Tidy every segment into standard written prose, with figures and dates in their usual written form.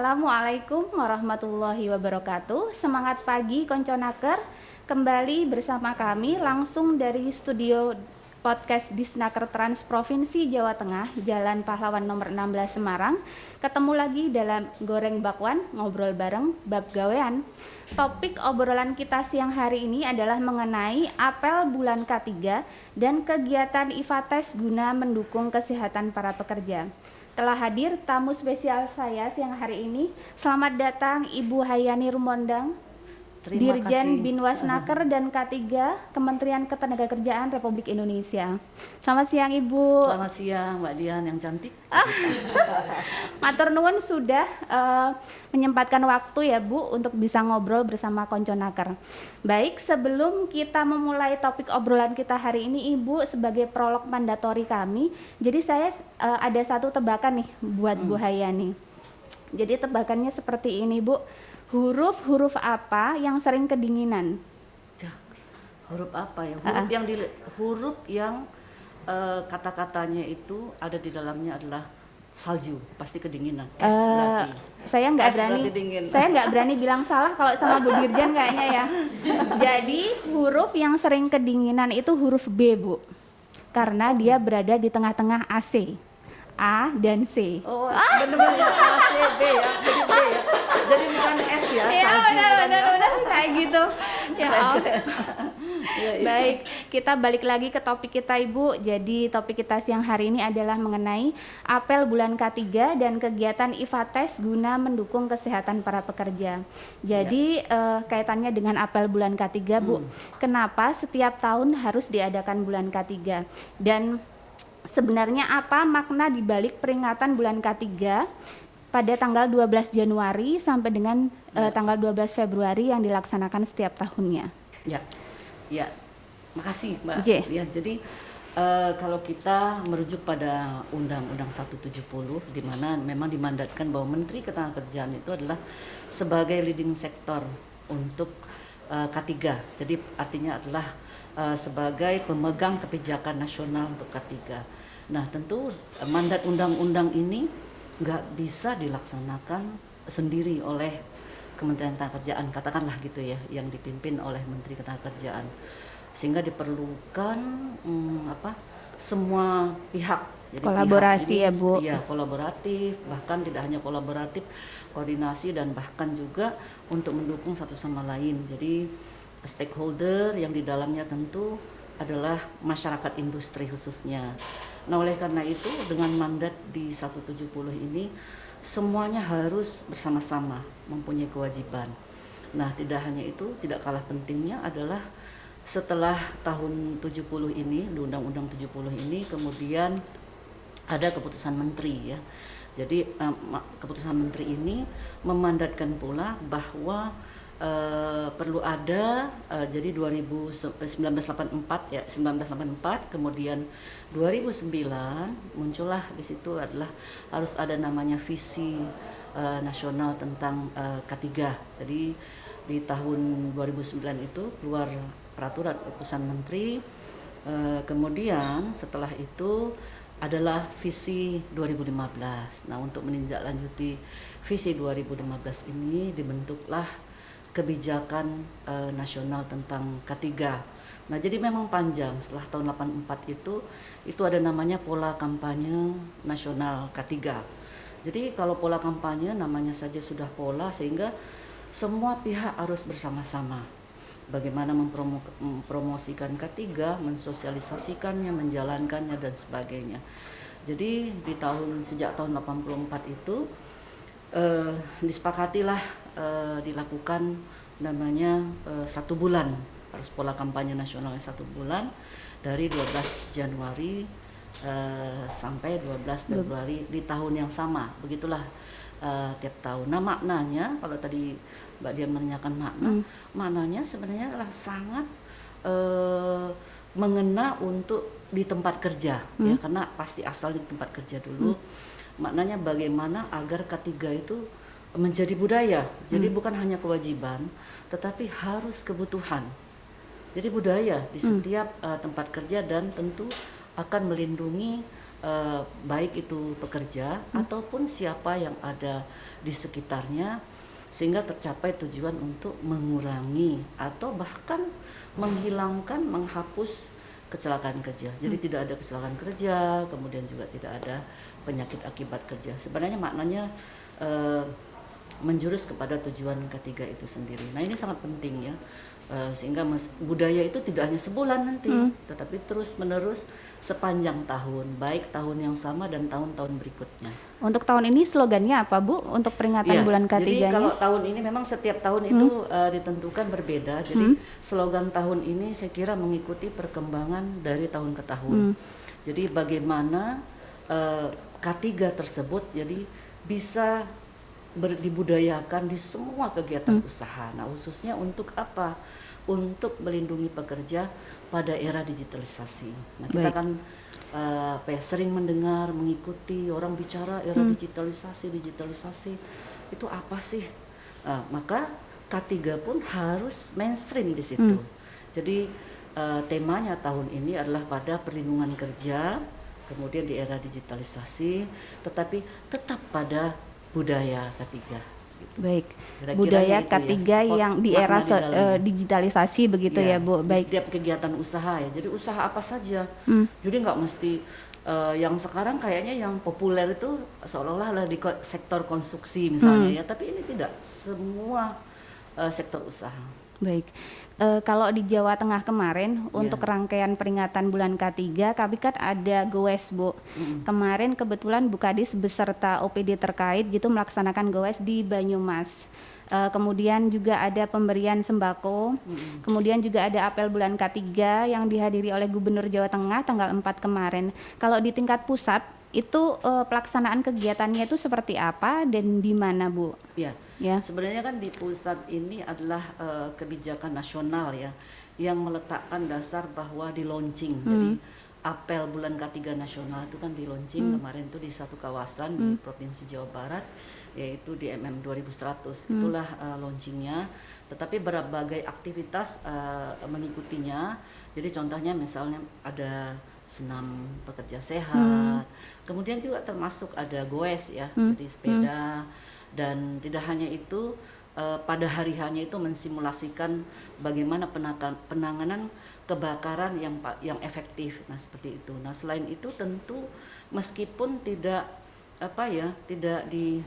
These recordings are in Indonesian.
Assalamualaikum warahmatullahi wabarakatuh. Semangat pagi Konconaker. Kembali bersama kami langsung dari studio podcast Disnaker Trans Provinsi Jawa Tengah, Jalan Pahlawan nomor 16 Semarang. Ketemu lagi dalam Goreng Bakwan, ngobrol bareng bab gawean. Topik obrolan kita siang hari ini adalah mengenai apel bulan K3 dan kegiatan IFATES guna mendukung kesehatan para pekerja. Telah hadir tamu spesial saya siang hari ini. Selamat datang Ibu Hayani Rumondang, Dirjen Binwasnaker dan K3 Kementerian Ketenagakerjaan Republik Indonesia. Selamat siang Ibu. Selamat siang Mbak Dian yang cantik. Matur nuwun sudah menyempatkan waktu ya Bu untuk bisa ngobrol bersama Konconaker. Baik, sebelum kita memulai topik obrolan kita hari ini Ibu sebagai prolog mandatori kami, jadi saya ada satu tebakan nih buat Bu Hayani. Jadi tebakannya seperti ini Bu, huruf apa yang sering kedinginan? Huruf apa ya? Huruf yang kata-katanya itu ada di dalamnya adalah salju, pasti kedinginan. S berarti. Saya nggak berani bilang salah kalau sama Bu Dirjen kayaknya ya. Jadi huruf yang sering kedinginan itu huruf B Bu, karena dia berada di tengah-tengah AC, A dan C. Oh, benar-benar A, C, B ya, jadi B ya. Jadi bukan S ya, Iya benar kayak gitu. Ya Baik, kita balik lagi ke topik kita Ibu. Jadi topik kita siang hari ini adalah mengenai apel bulan K3 dan kegiatan IFATES guna mendukung kesehatan para pekerja. Jadi kaitannya dengan apel bulan K3 Bu, kenapa setiap tahun harus diadakan bulan K3? Dan sebenarnya apa makna dibalik peringatan bulan K3 pada tanggal 12 Januari sampai dengan tanggal 12 Februari yang dilaksanakan setiap tahunnya? Ya, makasih Mbak. Ya, jadi kalau kita merujuk pada Undang-Undang 170 di mana memang dimandatkan bahwa Menteri Ketenagakerjaan itu adalah sebagai leading sector untuk K3. Jadi artinya adalah sebagai pemegang kebijakan nasional untuk K3. Nah, tentu mandat undang-undang ini nggak bisa dilaksanakan sendiri oleh Kementerian Ketenagakerjaan, katakanlah gitu ya, yang dipimpin oleh Menteri Ketenagakerjaan, sehingga diperlukan semua pihak. Jadi kolaborasi pihak ini, ya Bu. Ya, kolaboratif, bahkan tidak hanya kolaboratif, koordinasi dan bahkan juga untuk mendukung satu sama lain. Jadi stakeholder yang di dalamnya tentu adalah masyarakat industri khususnya. Nah, oleh karena itu dengan mandat di 170 ini semuanya harus bersama-sama mempunyai kewajiban. Nah, tidak hanya itu, tidak kalah pentingnya adalah setelah tahun 70 ini, di Undang-Undang 70 ini kemudian ada keputusan menteri ya. Jadi keputusan menteri ini memandatkan pula bahwa perlu ada jadi 1984 ya, 1984 kemudian 2009 muncullah di situ adalah harus ada namanya visi nasional tentang K3. Jadi di tahun 2009 itu keluar peraturan keputusan menteri, kemudian setelah itu adalah visi 2015. Nah, untuk menindaklanjuti visi 2015 ini dibentuklah kebijakan nasional tentang K3. Nah, jadi memang panjang. Setelah tahun 84 itu ada namanya pola kampanye nasional K3. Jadi kalau pola kampanye namanya saja sudah pola, sehingga semua pihak harus bersama-sama bagaimana mempromosikan K3, mensosialisasikannya, menjalankannya dan sebagainya. Jadi sejak tahun 84 itu disepakatilah dilakukan namanya 1 bulan, harus pola kampanye nasionalnya 1 bulan dari 12 Januari sampai 12 Februari di tahun yang sama, begitulah tiap tahun. Nah, maknanya kalau tadi Mbak Dian menanyakan maknanya sebenarnya adalah sangat mengena untuk di tempat kerja ya, karena pasti asal di tempat kerja dulu. Maknanya bagaimana agar K3 itu menjadi budaya. Jadi bukan hanya kewajiban, tetapi harus kebutuhan. Jadi budaya di setiap tempat kerja dan tentu akan melindungi baik itu pekerja ataupun siapa yang ada di sekitarnya, sehingga tercapai tujuan untuk mengurangi atau bahkan menghilangkan, menghapus kecelakaan kerja. Jadi tidak ada kecelakaan kerja, kemudian juga tidak ada penyakit akibat kerja. Sebenarnya maknanya menjurus kepada tujuan ketiga itu sendiri. Nah ini sangat penting ya, sehingga budaya itu tidak hanya sebulan nanti, tetapi terus menerus sepanjang tahun, baik tahun yang sama dan tahun-tahun berikutnya. Untuk tahun ini slogannya apa Bu untuk peringatan bulan Jadi ketiganya? kalau tahun ini memang setiap tahun itu ditentukan berbeda. Jadi slogan tahun ini saya kira mengikuti perkembangan dari tahun ke tahun. Jadi bagaimana K3 tersebut jadi bisa dibudayakan di semua kegiatan usaha. Nah, khususnya untuk apa? Untuk melindungi pekerja pada era digitalisasi. Nah, kita kan sering mendengar, mengikuti orang bicara era digitalisasi itu apa sih? Maka K3 pun harus mainstream di situ. Jadi temanya tahun ini adalah pada perlindungan kerja, kemudian di era digitalisasi, tetapi tetap pada budaya K3. Gitu. Baik, Kira-kira budaya itu K3 ya, yang di era makna di dalamnya. digitalisasi begitu ya Bu. Di Baik. setiap kegiatan usaha ya. Jadi usaha apa saja. Jadi nggak mesti yang sekarang kayaknya yang populer itu seolah-olah ada di sektor konstruksi misalnya ya, tapi ini tidak semua sektor usaha. Baik, kalau di Jawa Tengah kemarin untuk rangkaian peringatan bulan K3, kami kan ada goes Bu. Kemarin kebetulan Bukadis beserta OPD terkait gitu melaksanakan goes di Banyumas. Kemudian juga ada pemberian sembako, kemudian juga ada apel bulan K3 yang dihadiri oleh Gubernur Jawa Tengah tanggal 4 kemarin. Kalau di tingkat pusat itu pelaksanaan kegiatannya itu seperti apa dan di mana Bu? Ya, sebenarnya kan di pusat ini adalah kebijakan nasional ya, yang meletakkan dasar bahwa di launching. Jadi apel bulan K3 nasional itu kan di launching kemarin itu di satu kawasan di Provinsi Jawa Barat, yaitu di MM 2100. Itulah launchingnya. Tetapi berbagai aktivitas mengikutinya. Jadi contohnya misalnya ada senam pekerja sehat, kemudian juga termasuk ada goes ya, jadi sepeda. Dan tidak hanya itu, pada hari hanya itu mensimulasikan bagaimana penanganan kebakaran yang efektif. Nah seperti itu. Nah selain itu tentu meskipun tidak tidak di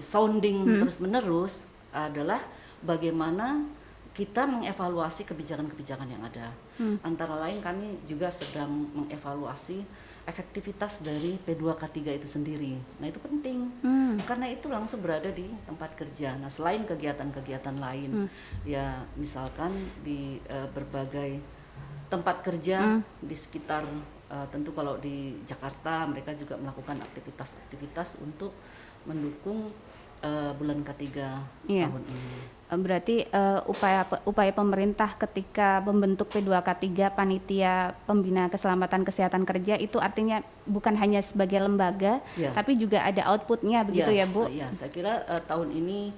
sounding terus menerus, adalah bagaimana kita mengevaluasi kebijakan-kebijakan yang ada. Antara lain kami juga sedang mengevaluasi efektivitas dari P2K3 itu sendiri. Nah itu penting, karena itu langsung berada di tempat kerja. Nah selain kegiatan-kegiatan lain, ya misalkan di berbagai tempat kerja di sekitar, tentu kalau di Jakarta mereka juga melakukan aktivitas-aktivitas untuk mendukung bulan K3 tahun ini. Berarti upaya pemerintah ketika membentuk P2K3 Panitia Pembina Keselamatan Kesehatan Kerja itu artinya bukan hanya sebagai lembaga, tapi juga ada outputnya begitu ya Bu? Ya, saya kira tahun ini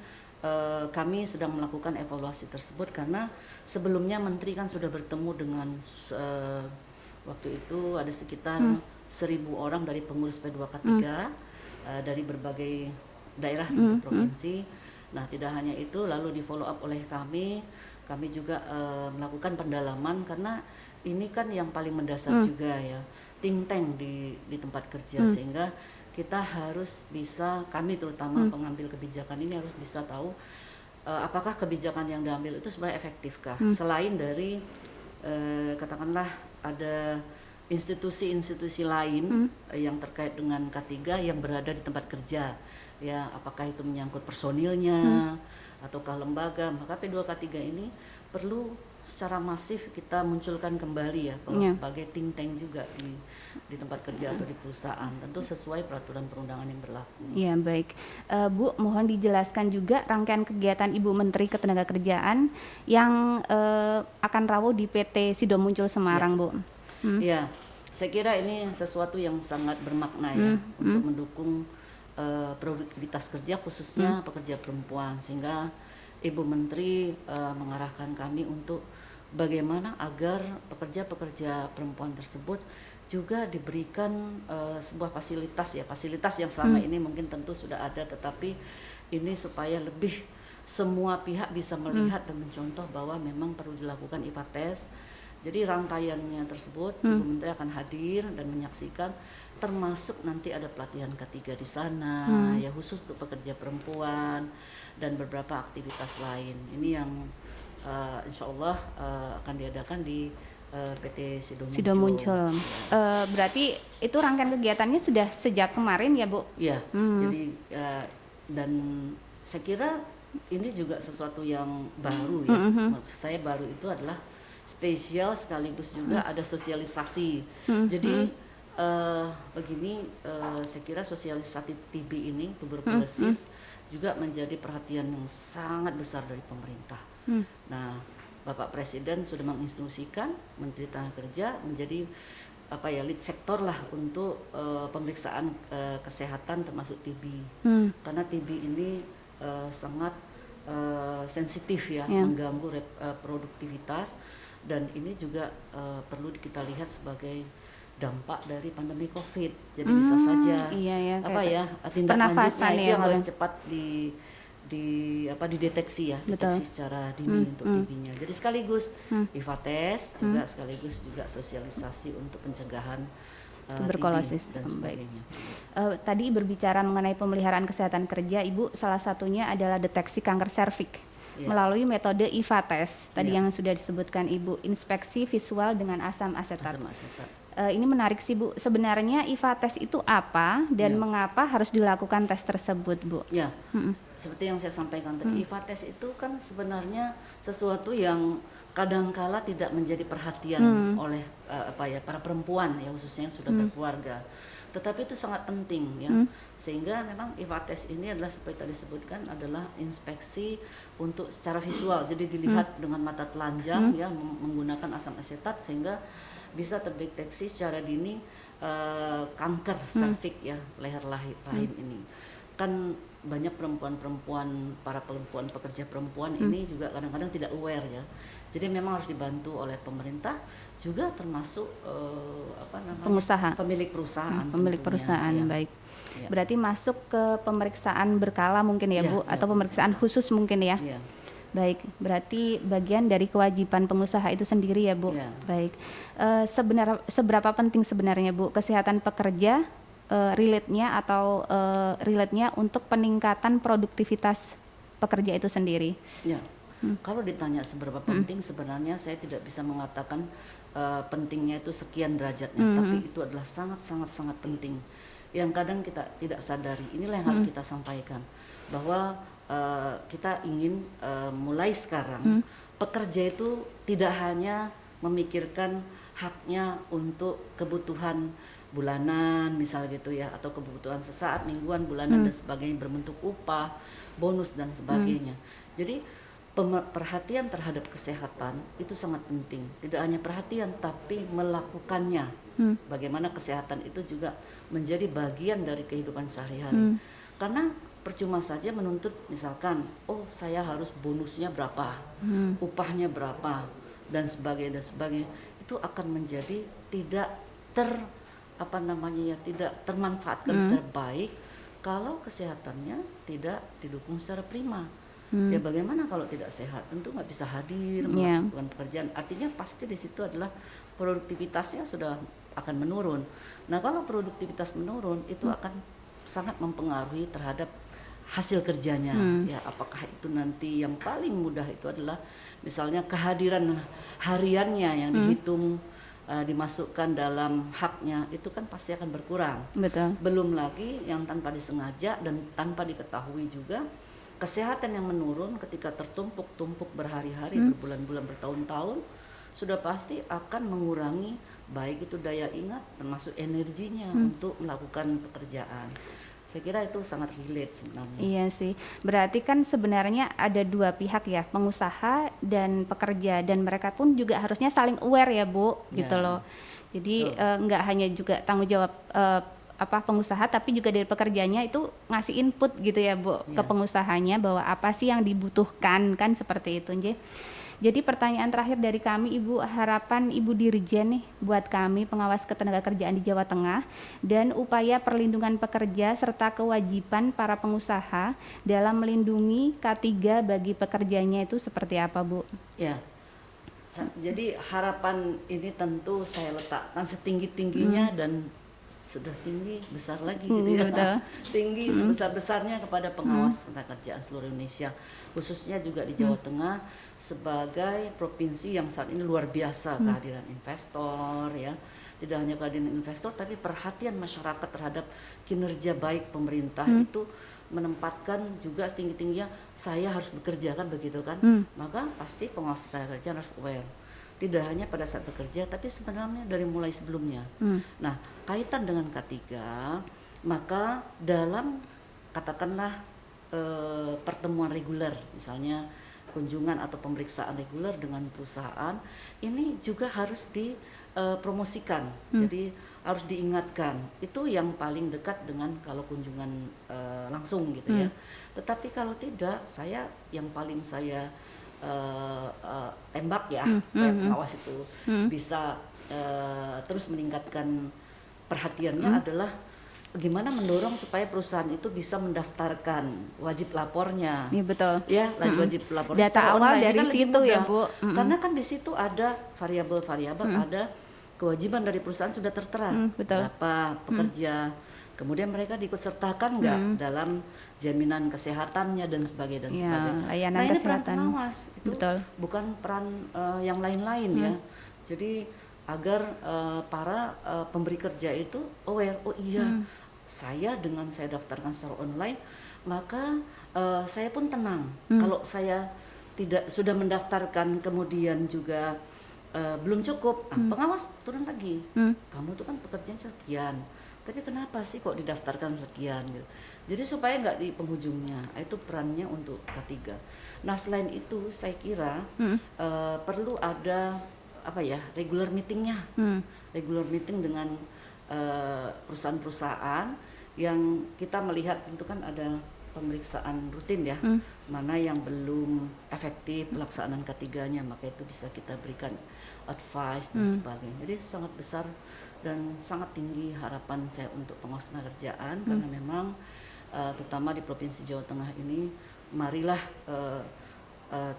kami sedang melakukan evaluasi tersebut karena sebelumnya Menteri kan sudah bertemu dengan waktu itu ada sekitar 1.000 orang dari pengurus P2K3 dari berbagai daerah di provinsi. Nah tidak hanya itu, lalu di follow up oleh kami juga melakukan pendalaman karena ini kan yang paling mendasar juga ya, think tank di tempat kerja, sehingga kita harus bisa, kami terutama pengambil kebijakan ini harus bisa tahu apakah kebijakan yang diambil itu sebenarnya efektifkah, selain dari katakanlah ada institusi-institusi lain yang terkait dengan K3 yang berada di tempat kerja. Ya, apakah itu menyangkut personilnya ataukah lembaga, maka P2K3 ini perlu secara masif kita munculkan kembali ya, bahwa sebagai think tank juga di tempat kerja atau di perusahaan, tentu sesuai peraturan perundangan yang berlaku. Ya baik, Bu mohon dijelaskan juga rangkaian kegiatan Ibu Menteri Ketenagakerjaan yang akan rawuh di PT Sido Muncul Semarang Bu. Ya, saya kira ini sesuatu yang sangat bermakna ya, untuk mendukung produktivitas kerja khususnya pekerja perempuan, sehingga Ibu Menteri mengarahkan kami untuk bagaimana agar pekerja-pekerja perempuan tersebut juga diberikan sebuah fasilitas yang selama ini mungkin tentu sudah ada, tetapi ini supaya lebih semua pihak bisa melihat dan mencontoh bahwa memang perlu dilakukan IPA test. Jadi rangkaiannya tersebut Ibu Menteri akan hadir dan menyaksikan, termasuk nanti ada pelatihan ketiga di sana ya khusus untuk pekerja perempuan dan beberapa aktivitas lain. Ini yang insya Allah akan diadakan di PT Sido Muncul. Berarti itu rangkaian kegiatannya sudah sejak kemarin ya Bu? Iya. Jadi dan saya kira ini juga sesuatu yang baru ya. Maksud saya baru itu adalah spesial sekaligus juga ada sosialisasi. Jadi begini, saya kira sosialisasi TB ini, tuberkulosis juga menjadi perhatian yang sangat besar dari pemerintah. Nah, Bapak Presiden sudah menginstruksikan Menteri Tenaga Kerja menjadi lead sektor lah untuk pemeriksaan kesehatan termasuk TB. Karena TB ini sangat sensitif ya, mengganggu produktivitas, dan ini juga perlu kita lihat sebagai dampak dari pandemi COVID. Jadi bisa saja tindak lanjutnya itu yang harus cepat dideteksi ya, deteksi secara dini untuk TB-nya. Jadi sekaligus IPA test juga sekaligus juga sosialisasi untuk pencegahan tuberkulosis dan sebagainya. Tadi berbicara mengenai pemeliharaan kesehatan kerja, Ibu, salah satunya adalah deteksi kanker serviks melalui metode IPA test. Tadi yang sudah disebutkan Ibu, inspeksi visual dengan asam asetat. Ini menarik sih Bu. Sebenarnya IPA test itu apa dan mengapa harus dilakukan tes tersebut, Bu? Ya, seperti yang saya sampaikan tadi, IPA test itu kan sebenarnya sesuatu yang kadangkala tidak menjadi perhatian oleh para perempuan ya, khususnya yang sudah berkeluarga. Tetapi itu sangat penting ya, sehingga memang IPA test ini adalah seperti tadi disebutkan adalah inspeksi untuk secara visual. Jadi dilihat dengan mata telanjang ya, menggunakan asam asetat sehingga bisa terdeteksi secara dini kanker serviks ya, leher rahim ini. Kan banyak para perempuan pekerja perempuan ini juga kadang-kadang tidak aware ya. Jadi memang harus dibantu oleh pemerintah juga, termasuk pengusaha, pemilik perusahaan. Pemilik perusahaan ya. Baik. Ya. Berarti masuk ke pemeriksaan berkala mungkin ya, Bu, atau pemeriksaan khusus mungkin ya. Ya. Baik, berarti bagian dari kewajiban pengusaha itu sendiri ya, Bu. Ya. Baik. Seberapa penting sebenarnya, Bu, kesehatan pekerja relate-nya untuk peningkatan produktivitas pekerja itu sendiri? Ya. Kalau ditanya seberapa penting, sebenarnya saya tidak bisa mengatakan pentingnya itu sekian derajatnya, tapi itu adalah sangat penting. Yang kadang kita tidak sadari, inilah yang harus kita sampaikan, bahwa kita ingin mulai sekarang pekerja itu tidak hanya memikirkan haknya untuk kebutuhan bulanan misal gitu ya, atau kebutuhan sesaat, mingguan, bulanan dan sebagainya berbentuk upah, bonus dan sebagainya. Jadi perhatian terhadap kesehatan itu sangat penting. Tidak hanya perhatian tapi melakukannya. Bagaimana kesehatan itu juga menjadi bagian dari kehidupan sehari-hari. Karena percuma saja menuntut misalkan, oh saya harus bonusnya berapa, upahnya berapa dan sebagainya. Itu akan menjadi tidak tidak termanfaatkan secara baik kalau kesehatannya tidak didukung secara prima. Ya bagaimana kalau tidak sehat? Tentu nggak bisa hadir melakukan pekerjaan. Artinya pasti di situ adalah produktivitasnya sudah akan menurun. Nah kalau produktivitas menurun itu akan sangat mempengaruhi terhadap hasil kerjanya. Ya apakah itu nanti yang paling mudah itu adalah misalnya kehadiran hariannya yang dihitung dimasukkan dalam haknya itu kan pasti akan berkurang. Betul. Belum lagi yang tanpa disengaja dan tanpa diketahui juga, kesehatan yang menurun ketika tertumpuk-tumpuk berhari-hari, berbulan-bulan, bertahun-tahun, sudah pasti akan mengurangi baik itu daya ingat termasuk energinya untuk melakukan pekerjaan. Saya kira itu sangat relate sebenarnya. Iya sih, berarti kan sebenarnya ada dua pihak ya, pengusaha dan pekerja, dan mereka pun juga harusnya saling aware ya Bu, gitu loh. Jadi nggak hanya juga tanggung jawab pengusaha, tapi juga dari pekerjanya itu ngasih input gitu ya Bu ke pengusahanya bahwa apa sih yang dibutuhkan, kan seperti itu. Jadi pertanyaan terakhir dari kami Ibu, harapan Ibu Dirjen nih buat kami pengawas ketenagakerjaan di Jawa Tengah dan upaya perlindungan pekerja serta kewajiban para pengusaha dalam melindungi K3 bagi pekerjanya itu seperti apa, Bu? Ya. Jadi harapan ini tentu saya letakkan setinggi-tingginya dan sudah tinggi besar lagi gitu ya. Betul. Tinggi sebesar-besarnya kepada pengawas ketenagakerjaan seluruh Indonesia, khususnya juga di Jawa Tengah sebagai provinsi yang saat ini luar biasa kehadiran investor ya. Tidak hanya kehadiran investor tapi perhatian masyarakat terhadap kinerja baik pemerintah itu menempatkan juga setinggi-tingginya saya harus bekerja kan begitu kan. Maka pasti pengawas ketenagakerjaan harus aware. Tidak hanya pada saat bekerja tapi sebenarnya dari mulai sebelumnya. Nah, kaitan dengan K3, maka dalam katakanlah pertemuan reguler misalnya kunjungan atau pemeriksaan reguler dengan perusahaan ini juga harus dipromosikan. Jadi harus diingatkan. Itu yang paling dekat dengan kalau kunjungan langsung gitu ya. Tetapi kalau tidak, yang paling saya tembak ya supaya pengawas itu bisa terus meningkatkan perhatiannya adalah bagaimana mendorong supaya perusahaan itu bisa mendaftarkan wajib lapornya. Iya betul. Ya, wajib lapor. Data Secara awal online dari kan lebih situ ya, mudah. Bu. Karena kan di situ ada variabel-variabel, ada kewajiban dari perusahaan sudah tertera. Betul. Berapa pekerja, kemudian mereka diikutsertakan nggak dalam jaminan kesehatannya dan sebagainya dan Ya, sebagainya. layanan Nah ini peran kesehatan. pengawas itu Betul. bukan peran yang lain-lain ya. Jadi agar para pemberi kerja itu aware, oh iya saya dengan saya daftarkan secara online maka saya pun tenang. Kalau saya tidak sudah mendaftarkan kemudian juga belum cukup, pengawas turun lagi. Kamu tuh kan pekerjaan sekian, tapi kenapa sih kok didaftarkan sekian gitu. Jadi supaya nggak di penghujungnya, itu perannya untuk K3. Nah selain itu saya kira perlu ada regular meetingnya, regular meeting dengan perusahaan-perusahaan yang kita melihat tentu kan ada pemeriksaan rutin ya, mana yang belum efektif pelaksanaan K3-nya, maka itu bisa kita berikan advice dan sebagainya. Jadi sangat besar dan sangat tinggi harapan saya untuk pengawas ketenagakerjaan karena memang terutama di Provinsi Jawa Tengah ini marilah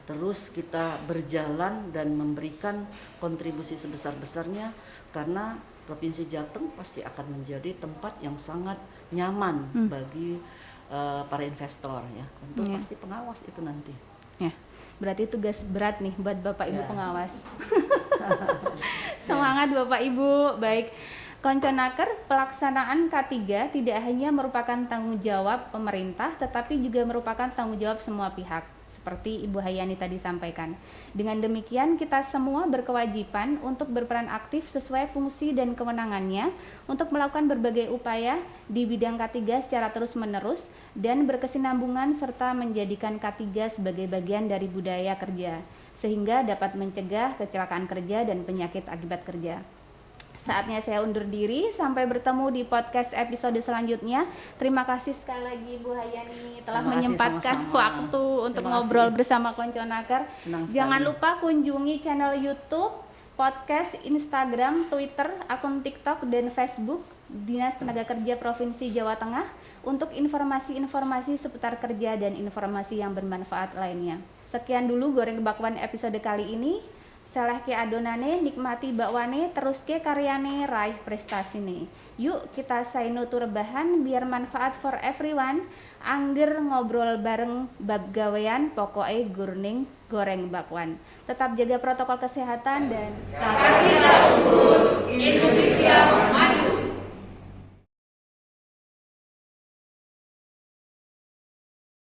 terus kita berjalan dan memberikan kontribusi sebesar-besarnya karena Provinsi Jateng pasti akan menjadi tempat yang sangat nyaman bagi para investor ya. Tentu pasti pengawas itu nanti. Ya, berarti tugas berat nih buat Bapak Ibu pengawas. Semangat Bapak Ibu. Baik. Konconaker, pelaksanaan K3 tidak hanya merupakan tanggung jawab pemerintah tetapi juga merupakan tanggung jawab semua pihak. Seperti Ibu Hayani tadi sampaikan. Dengan demikian kita semua berkewajiban untuk berperan aktif sesuai fungsi dan kewenangannya untuk melakukan berbagai upaya di bidang K3 secara terus-menerus dan berkesinambungan serta menjadikan K3 sebagai bagian dari budaya kerja sehingga dapat mencegah kecelakaan kerja dan penyakit akibat kerja. Saatnya saya undur diri, sampai bertemu di podcast episode selanjutnya. Terima kasih sekali lagi Bu Hayani telah menyempatkan waktu untuk ngobrol bersama Konconaker. Jangan lupa kunjungi channel YouTube, podcast, Instagram, Twitter, akun TikTok dan Facebook Dinas Tenaga Kerja Provinsi Jawa Tengah untuk informasi-informasi seputar kerja dan informasi yang bermanfaat lainnya. Sekian dulu Goreng Bakwan episode kali ini. Salehke adonane, nikmati bakwane, teruske karyane, raih prestasine. Yuk kita say no to rebahan biar manfaat for everyone. Angger ngobrol bareng bab gawean, pokoke gurning goreng bakwan. Tetap jaga protokol kesehatan dan K3 unggul, Indonesia maju.